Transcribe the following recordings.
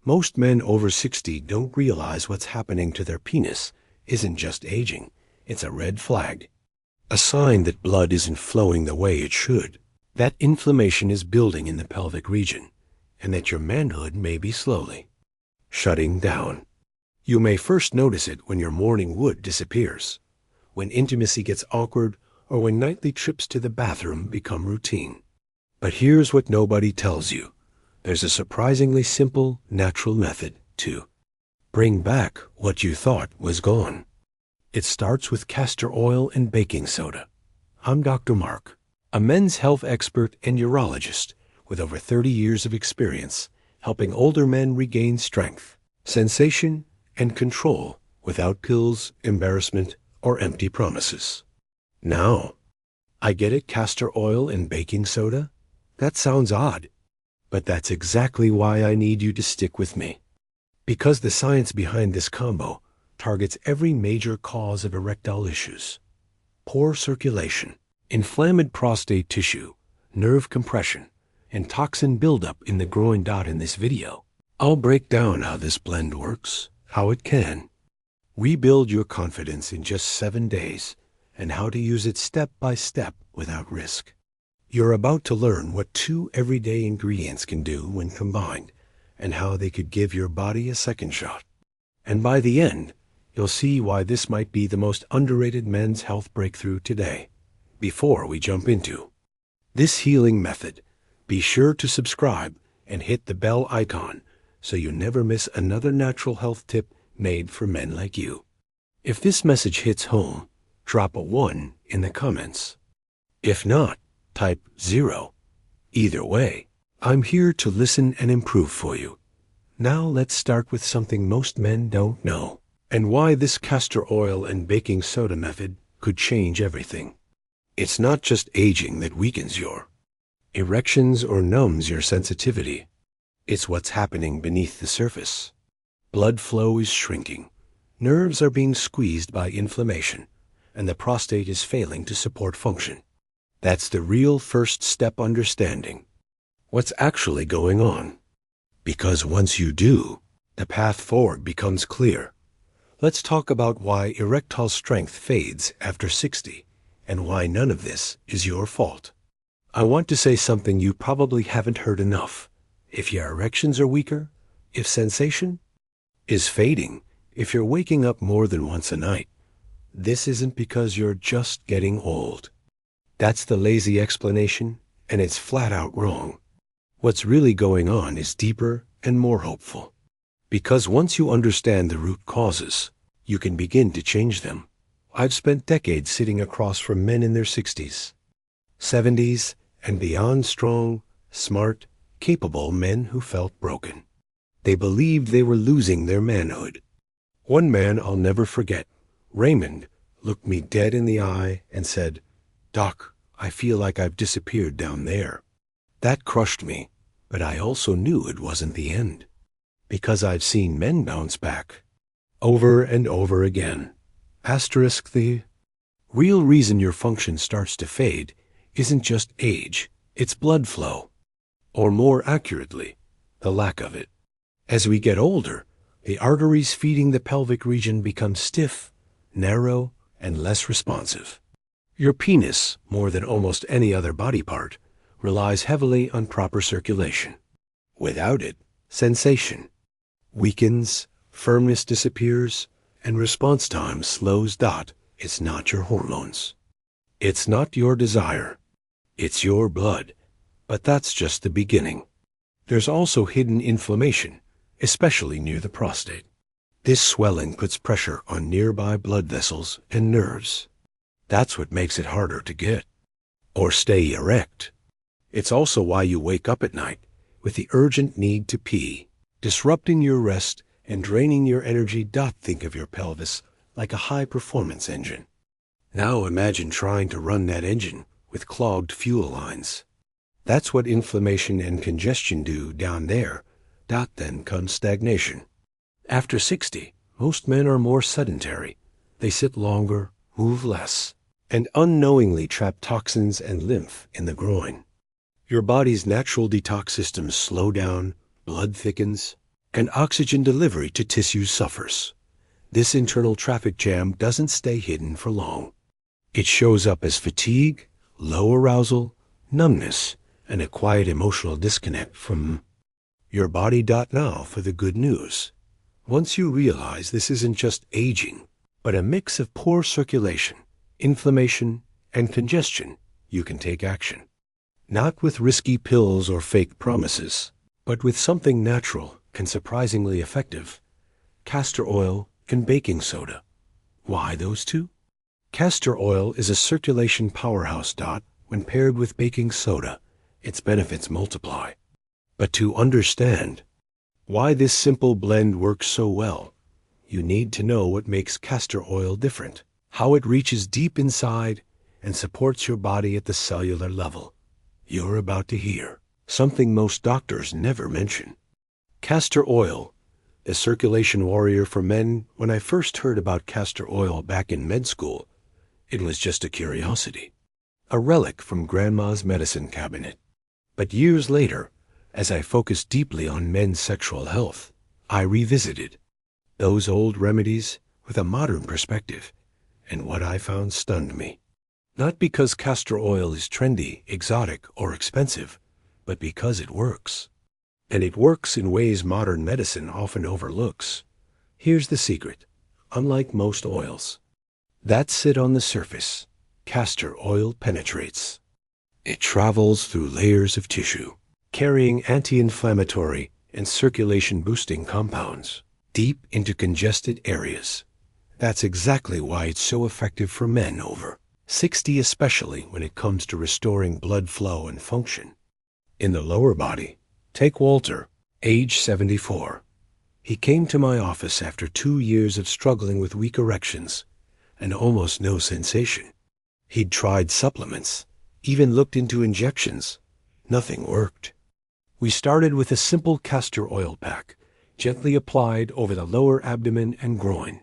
Most men over 60 don't realize what's happening to their penis isn't just aging. It's a red flag, a sign that blood isn't flowing the way it should, that inflammation is building in the pelvic region, and that your manhood may be slowly shutting down. You may first notice it when your morning wood disappears, when intimacy gets awkward, or when nightly trips to the bathroom become routine. But here's what nobody tells you. There's a surprisingly simple, natural method to bring back what you thought was gone. It starts with castor oil and baking soda. I'm Dr. Mark, a men's health expert and urologist with over 30 years of experience helping older men regain strength, sensation, and control without pills, embarrassment, or empty promises. Now, I get it, castor oil and baking soda? That sounds odd, but that's exactly why I need you to stick with me. Because the science behind this combo targets every major cause of erectile issues: poor circulation, inflamed prostate tissue, nerve compression, and toxin buildup in the groin. In this video, I'll break down how this blend works, how it can rebuild your confidence in just 7 days, and how to use it step by step without risk. You're about to learn what 2 everyday ingredients can do when combined, and how they could give your body a second shot. And by the end, you'll see why this might be the most underrated men's health breakthrough today. Before we jump into this healing method, be sure to subscribe and hit the bell icon so you never miss another natural health tip made for men like you. If this message hits home, drop a 1 in the comments. If not, type 0. Either way, I'm here to listen and improve for you. Now let's start with something most men don't know, and why this castor oil and baking soda method could change everything. It's not just aging that weakens your erections or numbs your sensitivity. It's what's happening beneath the surface. Blood flow is shrinking, nerves are being squeezed by inflammation, and the prostate is failing to support function. That's the real first step: understanding what's actually going on. Because once you do, the path forward becomes clear. Let's talk about why erectile strength fades after 60, and why none of this is your fault. I want to say something you probably haven't heard enough. If your erections are weaker, if sensation is fading, if you're waking up more than once a night, this isn't because you're just getting old. That's the lazy explanation, and it's flat out wrong. What's really going on is deeper and more hopeful. Because once you understand the root causes, you can begin to change them. I've spent decades sitting across from men in their 60s, 70s, and beyond, strong, smart, capable men who felt broken. They believed they were losing their manhood. One man I'll never forget, Raymond, looked me dead in the eye and said, "Doc, I feel like I've disappeared down there." That crushed me, but I also knew it wasn't the end. Because I've seen men bounce back over and over again. Asterisk, the real reason your function starts to fade isn't just age, it's blood flow. Or more accurately, the lack of it. As we get older, the arteries feeding the pelvic region become stiff, narrow, and less responsive. Your penis, more than almost any other body part, relies heavily on proper circulation. Without it, sensation weakens, firmness disappears, and response time slows. It's not your hormones. It's not your desire. It's your blood. But that's just the beginning. There's also hidden inflammation, especially near the prostate. This swelling puts pressure on nearby blood vessels and nerves. That's what makes it harder to get or stay erect. It's also why you wake up at night with the urgent need to pee, disrupting your rest and draining your energy. Think of your pelvis like a high-performance engine. Now imagine trying to run that engine with clogged fuel lines. That's what inflammation and congestion do down there. Then comes stagnation. After 60, most men are more sedentary. They sit longer, move less, and unknowingly trap toxins and lymph in the groin. Your body's natural detox systems slow down, blood thickens, and oxygen delivery to tissues suffers. This internal traffic jam doesn't stay hidden for long. It shows up as fatigue, low arousal, numbness, and a quiet emotional disconnect from your body. Now for the good news. Once you realize this isn't just aging, but a mix of poor circulation, inflammation, and congestion, you can take action. Not with risky pills or fake promises, but with something natural and surprisingly effective: castor oil and baking soda. Why those two? Castor oil is a circulation powerhouse. When paired with baking soda, its benefits multiply. But to understand why this simple blend works so well, you need to know what makes castor oil different, how it reaches deep inside and supports your body at the cellular level. You're about to hear something most doctors never mention. Castor oil, a circulation warrior for men. When I first heard about castor oil back in med school, it was just a curiosity, a relic from grandma's medicine cabinet. But years later, as I focused deeply on men's sexual health, I revisited those old remedies with a modern perspective, and what I found stunned me. Not because castor oil is trendy, exotic, or expensive, but because it works. And it works in ways modern medicine often overlooks. Here's the secret. Unlike most oils that sit on the surface, castor oil penetrates. It travels through layers of tissue, carrying anti-inflammatory and circulation-boosting compounds deep into congested areas. That's exactly why it's so effective for men over 60, especially when it comes to restoring blood flow and function. In the lower body, take Walter, age 74. He came to my office after 2 years of struggling with weak erections and almost no sensation. He'd tried supplements, even looked into injections. Nothing worked. We started with a simple castor oil pack, gently applied over the lower abdomen and groin.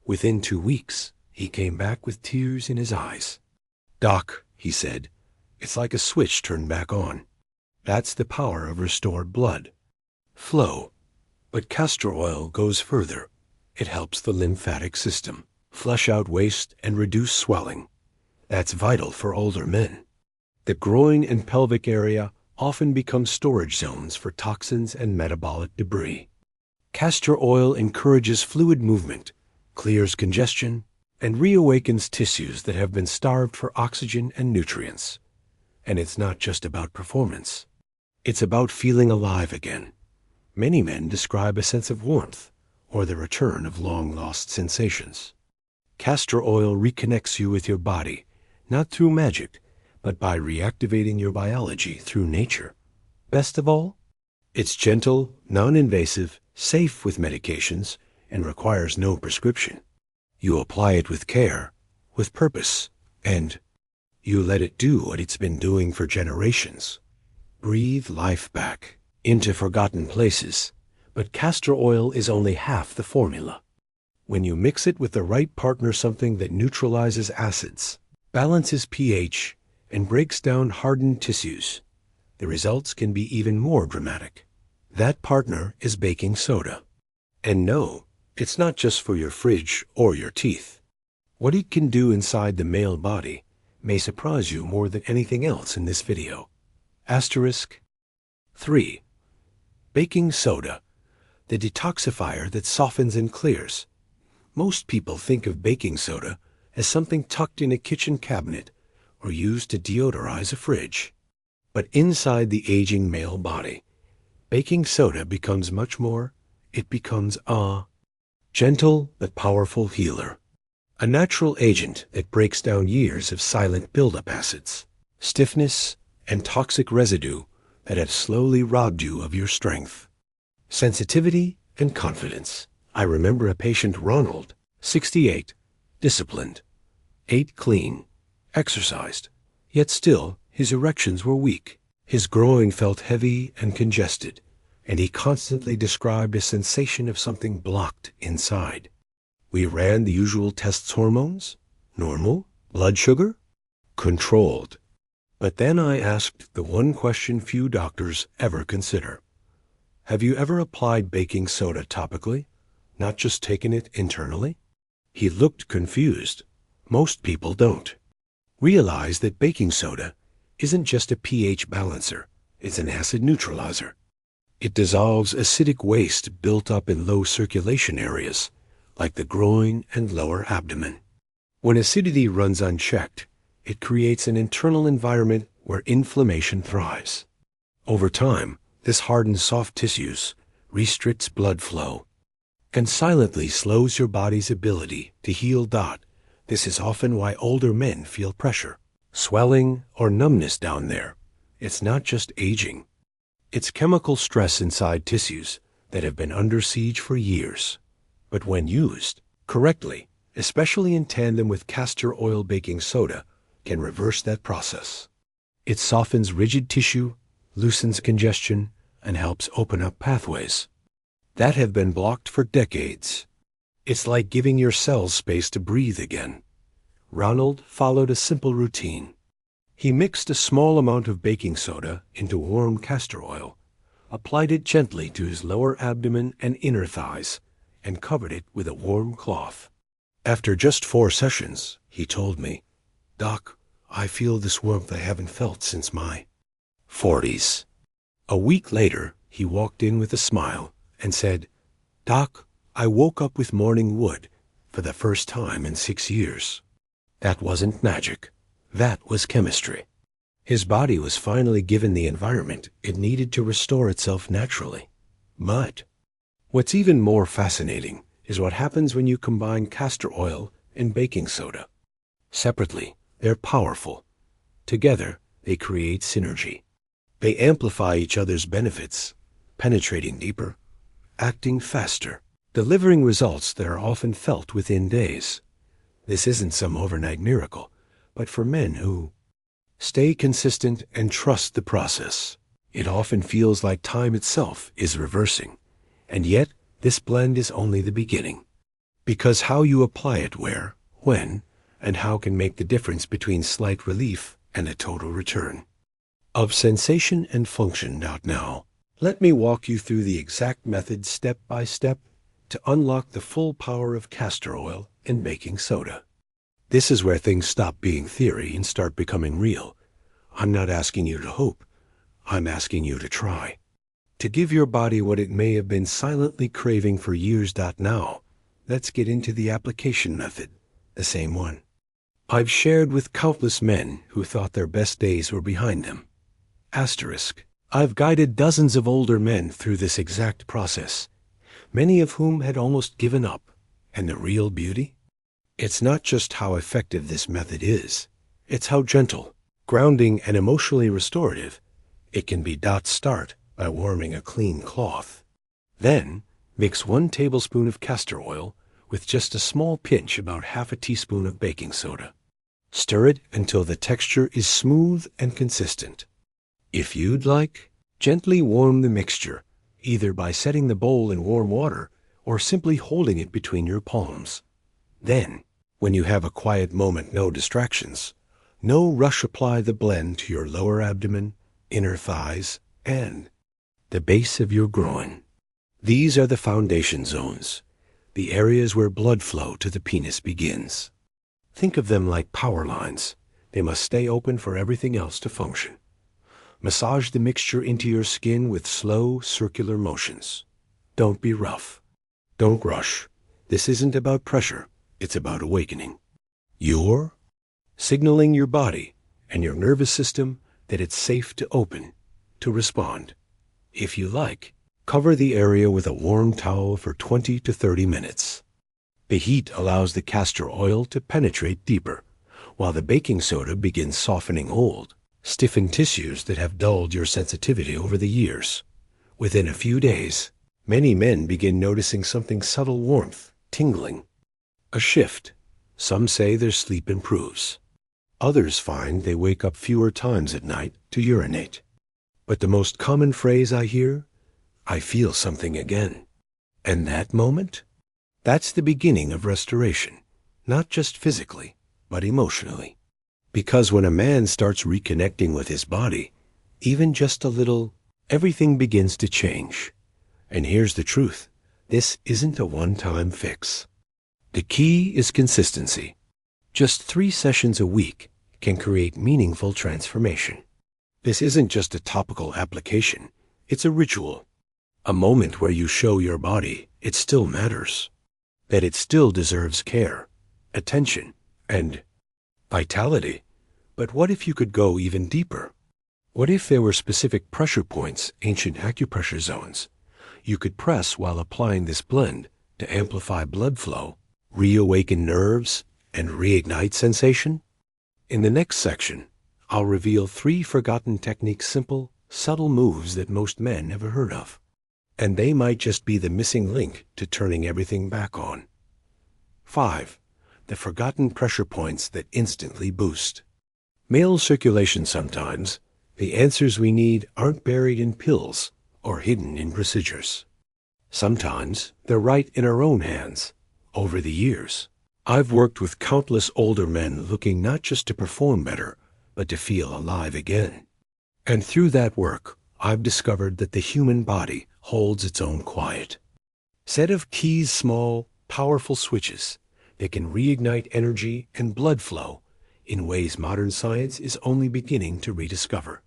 Within 2 weeks, he came back with tears in his eyes. "Doc," he said, "it's like a switch turned back on." That's the power of restored blood flow. But castor oil goes further. It helps the lymphatic system flush out waste and reduce swelling. That's vital for older men. The groin and pelvic area often become storage zones for toxins and metabolic debris. Castor oil encourages fluid movement, clears congestion, and reawakens tissues that have been starved for oxygen and nutrients. And it's not just about performance. It's about feeling alive again. Many men describe a sense of warmth or the return of long-lost sensations. Castor oil reconnects you with your body, not through magic, but by reactivating your biology through nature. Best of all, it's gentle, non-invasive, safe with medications, and requires no prescription. You apply it with care, with purpose, and you let it do what it's been doing for generations. Breathe life back into forgotten places. But castor oil is only half the formula. When you mix it with the right partner, something that neutralizes acids, balances pH, and breaks down hardened tissues, the results can be even more dramatic. That partner is baking soda. And no, it's not just for your fridge or your teeth. What it can do inside the male body may surprise you more than anything else in this video. Asterisk 3. Baking soda, the detoxifier that softens and clears. Most people think of baking soda as something tucked in a kitchen cabinet or used to deodorize a fridge. But inside the aging male body, baking soda becomes much more. It becomes a gentle but powerful healer. A natural agent that breaks down years of silent buildup acids, stiffness, and toxic residue that have slowly robbed you of your strength, sensitivity, and confidence. I remember a patient, Ronald, 68, disciplined, ate clean, exercised, yet still his erections were weak. His groin felt heavy and congested, and he constantly described a sensation of something blocked inside. We ran the usual tests: hormones, normal, blood sugar, controlled. But then I asked the one question few doctors ever consider: Have you ever applied baking soda topically, not just taken it internally? He looked confused. Most people don't. Realize that baking soda isn't just a pH balancer, it's an acid neutralizer. It dissolves acidic waste built up in low circulation areas, like the groin and lower abdomen. When acidity runs unchecked, it creates an internal environment where inflammation thrives. Over time, this hardens soft tissues, restricts blood flow, and silently slows your body's ability to heal. This is often why older men feel pressure, swelling, or numbness down there. It's not just aging. It's chemical stress inside tissues that have been under siege for years. But when used correctly, especially in tandem with castor oil baking soda, can reverse that process. It softens rigid tissue, loosens congestion, and helps open up pathways that have been blocked for decades. It's like giving your cells space to breathe again. Ronald followed a simple routine. He mixed a small amount of baking soda into warm castor oil, applied it gently to his lower abdomen and inner thighs, and covered it with a warm cloth. After just 4 sessions, he told me, "Doc, I feel this warmth I haven't felt since my 40s. A week later, he walked in with a smile and said, "Doc, I woke up with morning wood for the first time in 6 years." That wasn't magic. That was chemistry. His body was finally given the environment it needed to restore itself naturally. But what's even more fascinating is what happens when you combine castor oil and baking soda. Separately, they're powerful. Together, they create synergy. They amplify each other's benefits, penetrating deeper, acting faster, delivering results that are often felt within days. This isn't some overnight miracle, but for men who stay consistent and trust the process, it often feels like time itself is reversing. And yet, this blend is only the beginning. Because how you apply it where, when, and how can make the difference between slight relief and a total return of sensation and function. Now, let me walk you through the exact method step by step to unlock the full power of castor oil and baking soda. This is where things stop being theory and start becoming real. I'm not asking you to hope. I'm asking you to try. To give your body what it may have been silently craving for years. Now, let's get into the application method, the same one I've shared with countless men who thought their best days were behind them. I've guided dozens of older men through this exact process, many of whom had almost given up. And the real beauty? It's not just how effective this method is, it's how gentle, grounding, and emotionally restorative it can be. Start by warming a clean cloth. Then, mix 1 tablespoon of castor oil with just a small pinch, about half a teaspoon of baking soda. Stir it until the texture is smooth and consistent. If you'd like, gently warm the mixture, either by setting the bowl in warm water or simply holding it between your palms. Then, when you have a quiet moment, no distractions, no rush, apply the blend to your lower abdomen, inner thighs, and the base of your groin. These are the foundation zones, the areas where blood flow to the penis begins. Think of them like power lines. They must stay open for everything else to function. Massage the mixture into your skin with slow, circular motions. Don't be rough. Don't rush. This isn't about pressure. It's about awakening. You're signaling your body and your nervous system that it's safe to open, to respond. If you like, cover the area with a warm towel for 20 to 30 minutes. The heat allows the castor oil to penetrate deeper, while the baking soda begins softening old, stiffened tissues that have dulled your sensitivity over the years. Within a few days, many men begin noticing something subtle: warmth, tingling, a shift. Some say their sleep improves. Others find they wake up fewer times at night to urinate. But the most common phrase I hear, "I feel something again." And that moment? That's the beginning of restoration, not just physically, but emotionally. Because when a man starts reconnecting with his body, even just a little, everything begins to change. And here's the truth. This isn't a one-time fix. The key is consistency. Just 3 sessions a week can create meaningful transformation. This isn't just a topical application. It's a ritual. A moment where you show your body it still matters. That it still deserves care, attention, and vitality. But what if you could go even deeper? What if there were specific pressure points, ancient acupressure zones, you could press while applying this blend to amplify blood flow, reawaken nerves, and reignite sensation? In the next section, I'll reveal 3 forgotten techniques, simple, subtle moves that most men never heard of. And they might just be the missing link to turning everything back on. 5. The forgotten pressure points that instantly boost male circulation. Sometimes the answers we need aren't buried in pills or hidden in procedures. Sometimes they're right in our own hands. Over the years, I've worked with countless older men looking not just to perform better, but to feel alive again. And through that work, I've discovered that the human body holds its own quiet set of keys, small, powerful switches that can reignite energy and blood flow in ways modern science is only beginning to rediscover.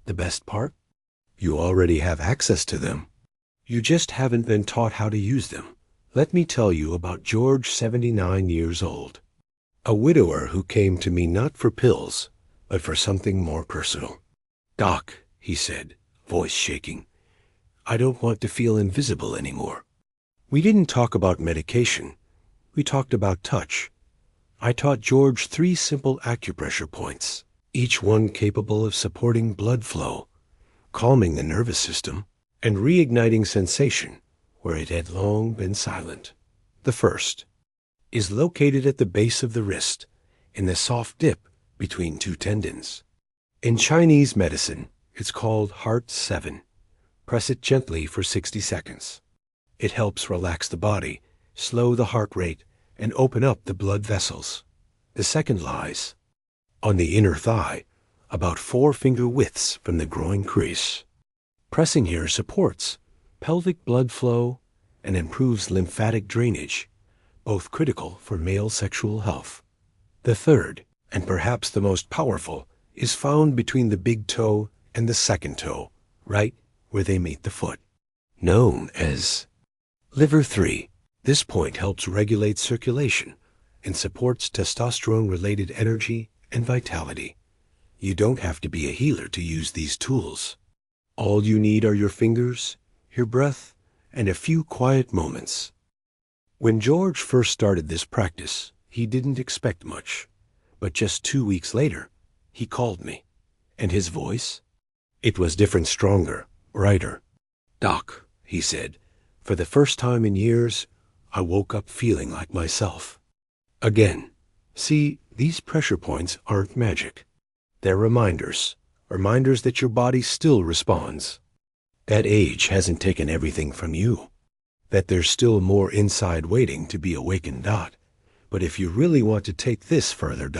The best part? You already have access to them. You just haven't been taught how to use them. Let me tell you about George, 79 years old, a widower who came to me not for pills, but for something more personal. "Doc," he said, voice shaking, "I don't want to feel invisible anymore." We didn't talk about medication. We talked about touch. I taught George 3 simple acupressure points, each one capable of supporting blood flow, calming the nervous system, and reigniting sensation where it had long been silent. The first is located at the base of the wrist, in the soft dip between 2 tendons. In Chinese medicine, it's called Heart 7. Press it gently for 60 seconds. It helps relax the body, slow the heart rate, and open up the blood vessels. The second lies on the inner thigh, about 4 finger widths from the groin crease. Pressing here supports pelvic blood flow and improves lymphatic drainage, both critical for male sexual health. The third, and perhaps the most powerful, is found between the big toe and the second toe, right where they meet the foot, known as liver 3. This point helps regulate circulation and supports testosterone-related energy and vitality. You don't have to be a healer to use these tools. All you need are your fingers, your breath, and a few quiet moments. When George first started this practice, he didn't expect much. But just 2 weeks later, he called me. And his voice? It was different, stronger, brighter. "Doc," he said, "for the first time in years, I woke up feeling like myself again." See, these pressure points aren't magic. They're reminders that your body still responds. That age hasn't taken everything from you. That there's still more inside waiting to be awakened. But if you really want to take this further,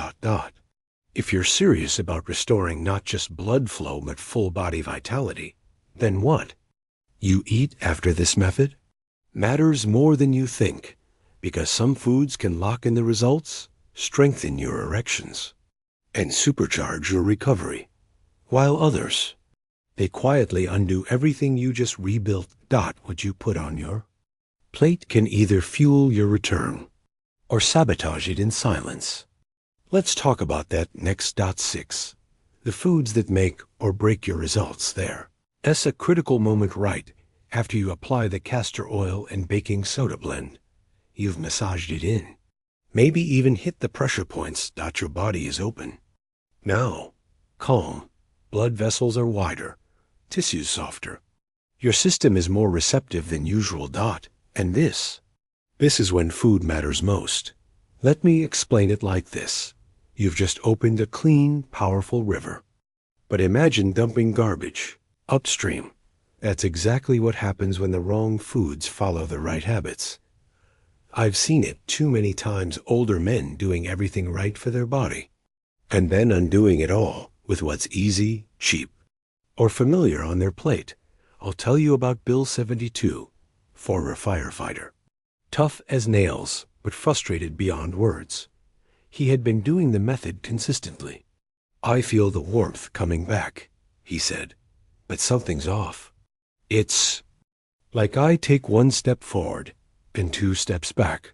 if you're serious about restoring not just blood flow but full body vitality, then what you eat after this method matters more than you think, because some foods can lock in the results, strengthen your erections, and supercharge your recovery, while others, they quietly undo everything you just rebuilt. What you put on your plate can either fuel your return or sabotage it in silence. Let's talk about that next. 6. The foods that make or break your results there. That's a critical moment right after you apply the castor oil and baking soda blend. You've massaged it in. Maybe even hit the pressure points. Your body is open. Now, calm. Blood vessels are wider. Tissues softer. Your system is more receptive than usual. And this is when food matters most. Let me explain it like this. You've just opened a clean, powerful river. But imagine dumping garbage upstream. That's exactly what happens when the wrong foods follow the right habits. I've seen it too many times. Older men doing everything right for their body, and then undoing it all with what's easy, cheap, or familiar on their plate. I'll tell you about Bill 72, former firefighter. Tough as nails, but frustrated beyond words. He had been doing the method consistently. I feel the warmth coming back, he said, but something's off. It's like I take one step forward and 2 steps back.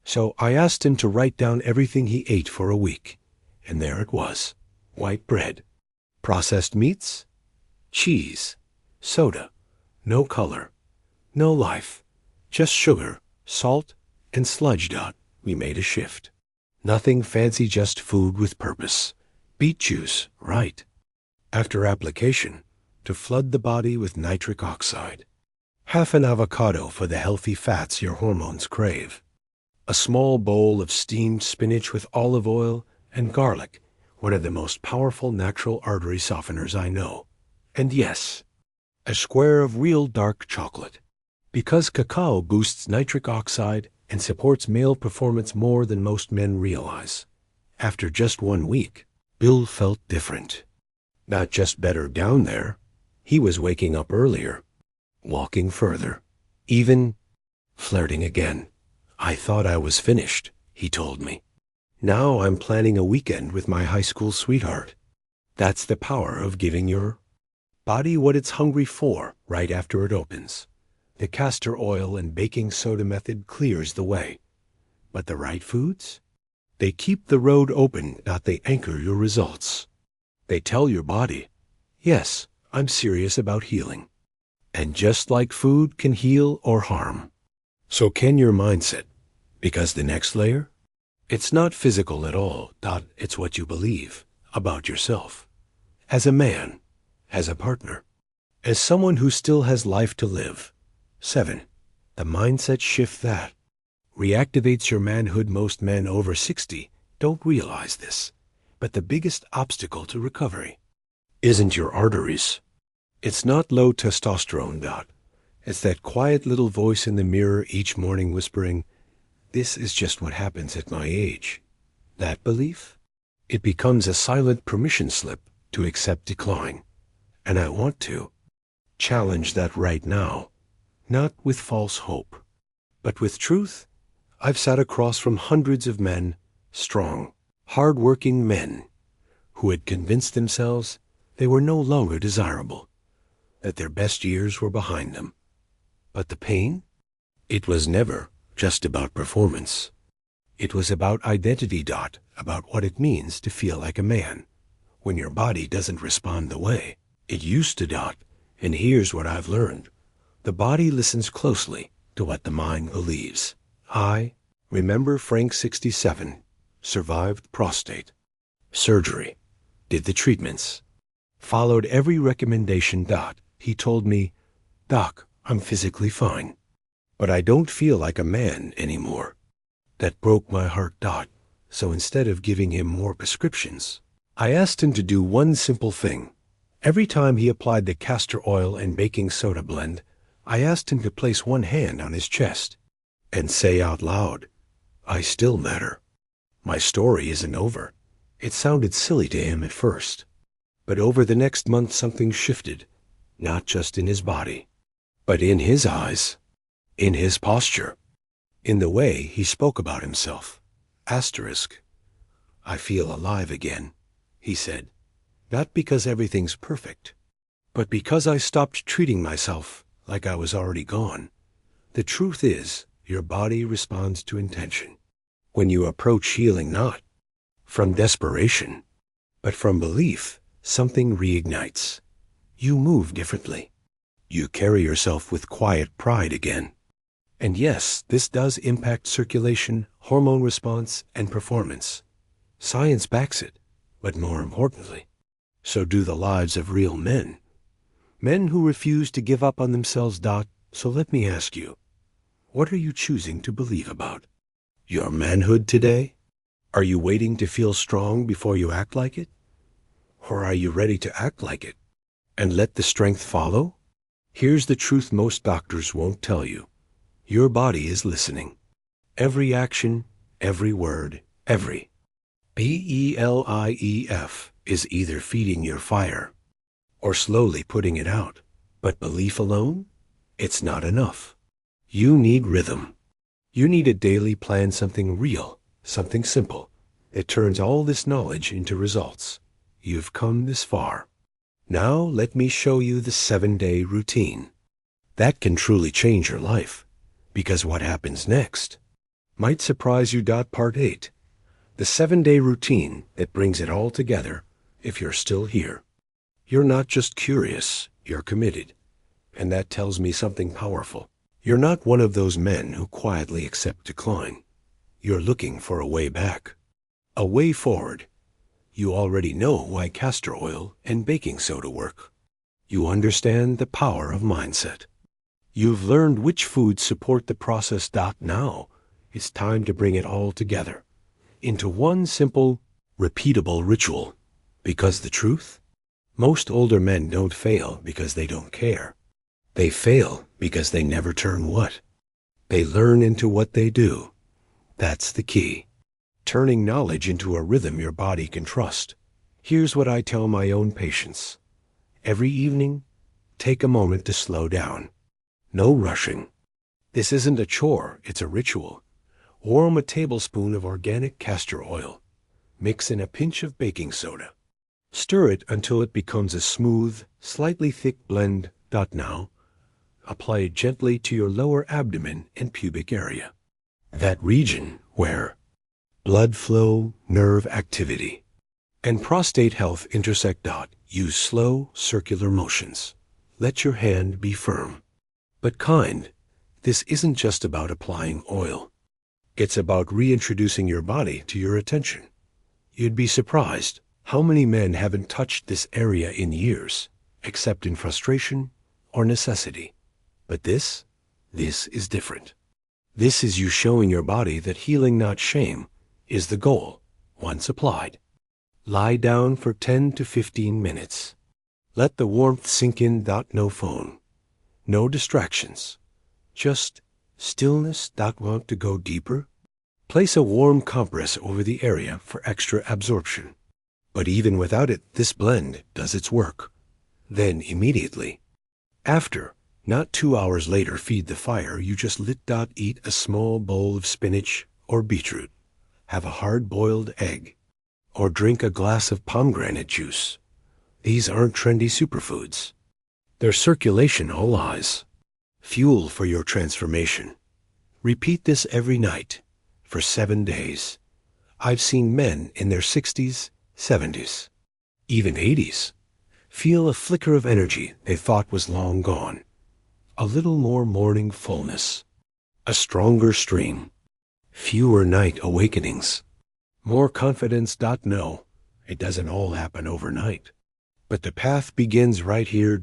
So I asked him to write down everything he ate for a week, and there it was. White bread, processed meats, cheese, soda, no color, no life, just sugar, salt, and sludge. We made a shift. Nothing fancy, just food with purpose. Beet juice, right. After application, to flood the body with nitric oxide. Half an avocado for the healthy fats your hormones crave. A small bowl of steamed spinach with olive oil and garlic, one of the most powerful natural artery softeners I know. And yes, a square of real dark chocolate. Because cacao boosts nitric oxide and supports male performance more than most men realize. After just 1 week, Bill felt different. Not just better down there. He was waking up earlier, walking further, even flirting again. I thought I was finished, he told me. Now I'm planning a weekend with my high school sweetheart. That's the power of giving your body what it's hungry for right after it opens. The castor oil and baking soda method clears the way. But the right foods? They keep the road open, not they anchor your results. They tell your body, yes, I'm serious about healing. And just like food can heal or harm, so can your mindset. Because the next layer? It's not physical at all. It's what you believe about yourself. As a man, as a partner, as someone who still has life to live. 7. The mindset shift that reactivates your manhood. Most men over 60 don't realize this, but the biggest obstacle to recovery isn't your arteries. It's not low testosterone. It's that quiet little voice in the mirror each morning whispering, this is just what happens at my age. That belief? It becomes a silent permission slip to accept decline. And I want to challenge that right now, not with false hope, but with truth. I've sat across from hundreds of men, strong, hard-working men, who had convinced themselves they were no longer desirable, that their best years were behind them. But the pain? It was never just about performance. It was about identity. About what it means to feel like a man when your body doesn't respond the way it used to. And here's what I've learned. The body listens closely to what the mind believes. I remember Frank, 67, survived prostate surgery, did the treatments, followed every recommendation. He told me, Doc, I'm physically fine, but I don't feel like a man anymore. That broke my heart. So instead of giving him more prescriptions, I asked him to do one simple thing. Every time he applied the castor oil and baking soda blend, I asked him to place one hand on his chest and say out loud, I still matter. My story isn't over. It sounded silly to him at first, but over the next month something shifted, not just in his body, but in his eyes, in his posture, in the way he spoke about himself. Asterisk. I feel alive again, he said, not because everything's perfect, but because I stopped treating myself like I was already gone. The truth is, your body responds to intention. When you approach healing not from desperation, but from belief, something reignites. You move differently. You carry yourself with quiet pride again. And yes, this does impact circulation, hormone response, and performance. Science backs it, but more importantly, so do the lives of real men. Men who refuse to give up on themselves. So let me ask you, what are you choosing to believe about your manhood today? Are you waiting to feel strong before you act like it? Or are you ready to act like it and let the strength follow? Here's the truth most doctors won't tell you. Your body is listening. Every action, every word, every BELIEF is either feeding your fire or slowly putting it out. But belief alone? It's not enough. You need rhythm. You need a daily plan, something real, something simple. It turns all this knowledge into results. You've come this far. Now let me show you the 7-day routine. That can truly change your life, because what happens next might surprise you. Part 8. The 7-day routine that brings it all together. If you're still here, you're not just curious, you're committed. And that tells me something powerful. You're not one of those men who quietly accept decline. You're looking for a way back, a way forward. You already know why castor oil and baking soda work. You understand the power of mindset. You've learned which foods support the process. Now, it's time to bring it all together into one simple, repeatable ritual. Because the truth? Most older men don't fail because they don't care. They fail because they never turn what? They learn into what they do. That's the key. Turning knowledge into a rhythm your body can trust. Here's what I tell my own patients. Every evening, take a moment to slow down. No rushing. This isn't a chore, it's a ritual. Warm a tablespoon of organic castor oil. Mix in a pinch of baking soda. Stir it until it becomes a smooth, slightly thick blend. Now, apply it gently to your lower abdomen and pubic area. That region where blood flow, nerve activity, and prostate health intersect. Use slow, circular motions. Let your hand be firm, but kind. This isn't just about applying oil. It's about reintroducing your body to your attention. You'd be surprised how many men haven't touched this area in years, except in frustration or necessity. But this is different. This is you showing your body that healing, not shame, is the goal, once applied. Lie down for 10 to 15 minutes. Let the warmth sink in. No phone. No distractions. Just stillness. Want to go deeper? Place a warm compress over the area for extra absorption. But even without it, this blend does its work. Then immediately after, not 2 hours later, feed the fire you just lit. Eat a small bowl of spinach or beetroot. Have a hard-boiled egg. Or drink a glass of pomegranate juice. These aren't trendy superfoods. They're circulation all eyes. Fuel for your transformation. Repeat this every night for 7 days. I've seen men in their 60s, 70s, even 80s, feel a flicker of energy they thought was long gone. A little more morning fullness. A stronger stream. Fewer night awakenings. More confidence. No, it doesn't all happen overnight. But the path begins right here.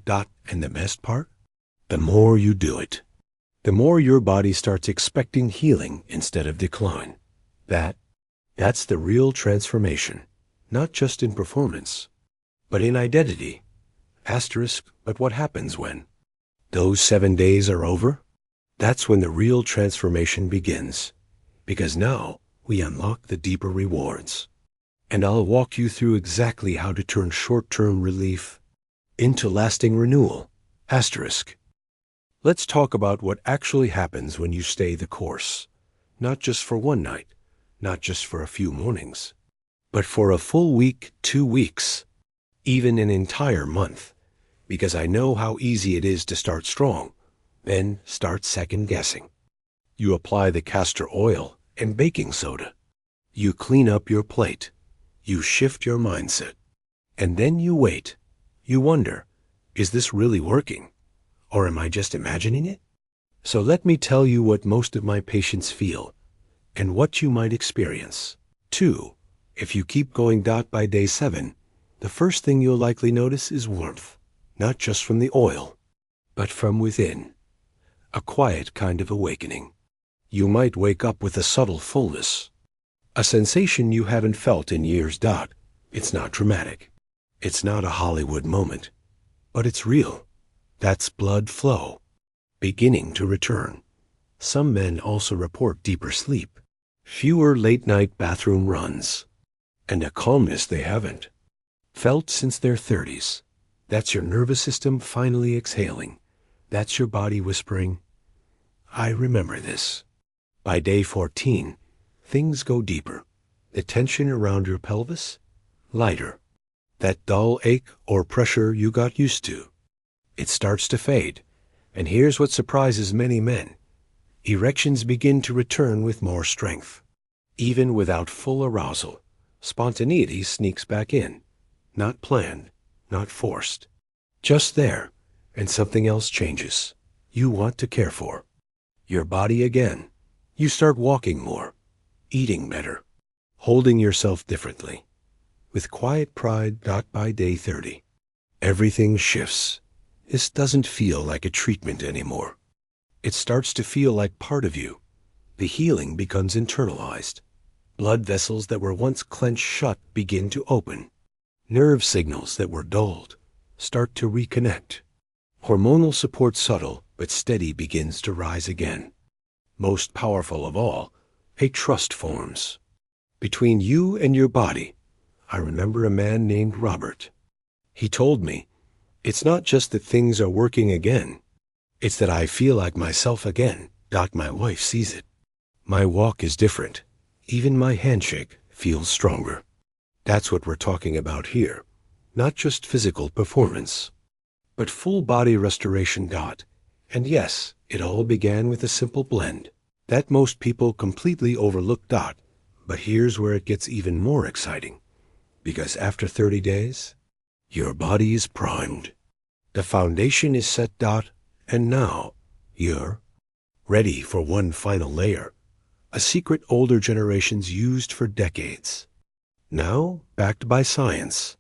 And the best part? The more you do it, the more your body starts expecting healing instead of decline. That's the real transformation, not just in performance, but in identity. But what happens when those 7 days are over? That's when the real transformation begins, because now we unlock the deeper rewards. And I'll walk you through exactly how to turn short-term relief into lasting renewal. Let's talk about what actually happens when you stay the course, not just for one night, not just for a few mornings, but for a full week, 2 weeks, even an entire month. Because I know how easy it is to start strong, then start second-guessing. You apply the castor oil and baking soda. You clean up your plate. You shift your mindset. And then you wait. You wonder, is this really working? Or am I just imagining it? So let me tell you what most of my patients feel and what you might experience. 2. If you keep going. By day 7, the first thing you'll likely notice is warmth. Not just from the oil, but from within. A quiet kind of awakening. You might wake up with a subtle fullness, a sensation you haven't felt in years. It's not dramatic. It's not a Hollywood moment, but it's real. That's blood flow, beginning to return. Some men also report deeper sleep, fewer late-night bathroom runs, and a calmness they haven't felt since their 30s. That's your nervous system finally exhaling. That's your body whispering, I remember this. By day 14, things go deeper. The tension around your pelvis, lighter. That dull ache or pressure you got used to, it starts to fade. And here's what surprises many men. Erections begin to return with more strength. Even without full arousal, spontaneity sneaks back in. Not planned, not forced. Just there, and something else changes. You want to care for your body again. You start walking more, eating better, holding yourself differently. With quiet pride, not by day 30. Everything shifts. This doesn't feel like a treatment anymore. It starts to feel like part of you. The healing becomes internalized. Blood vessels that were once clenched shut begin to open. Nerve signals that were dulled start to reconnect. Hormonal support, subtle but steady, begins to rise again. Most powerful of all, a trust forms. Between you and your body. I remember a man named Robert. He told me, it's not just that things are working again. It's that I feel like myself again. Doc, my wife sees it. My walk is different. Even my handshake feels stronger. That's what we're talking about here. Not just physical performance, but full body restoration. And yes, it all began with a simple blend that most people completely overlook. But here's where it gets even more exciting. Because after 30 days, your body is primed. The foundation is set. And now, you're ready for one final layer. A secret older generations used for decades. Now, backed by science.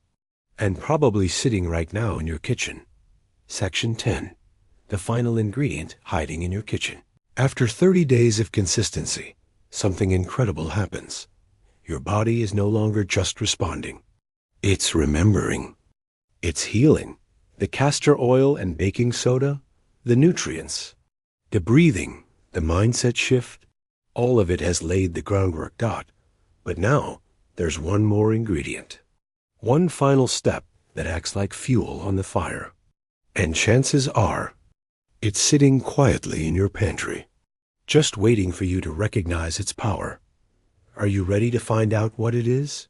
And probably sitting right now in your kitchen. Section 10. The final ingredient hiding in your kitchen. After 30 days of consistency, something incredible happens. Your body is no longer just responding. It's remembering. It's healing. The castor oil and baking soda, the nutrients, the breathing, the mindset shift, all of it has laid the groundwork. But now, there's one more ingredient. One final step that acts like fuel on the fire. And chances are, it's sitting quietly in your pantry, just waiting for you to recognize its power. Are you ready to find out what it is?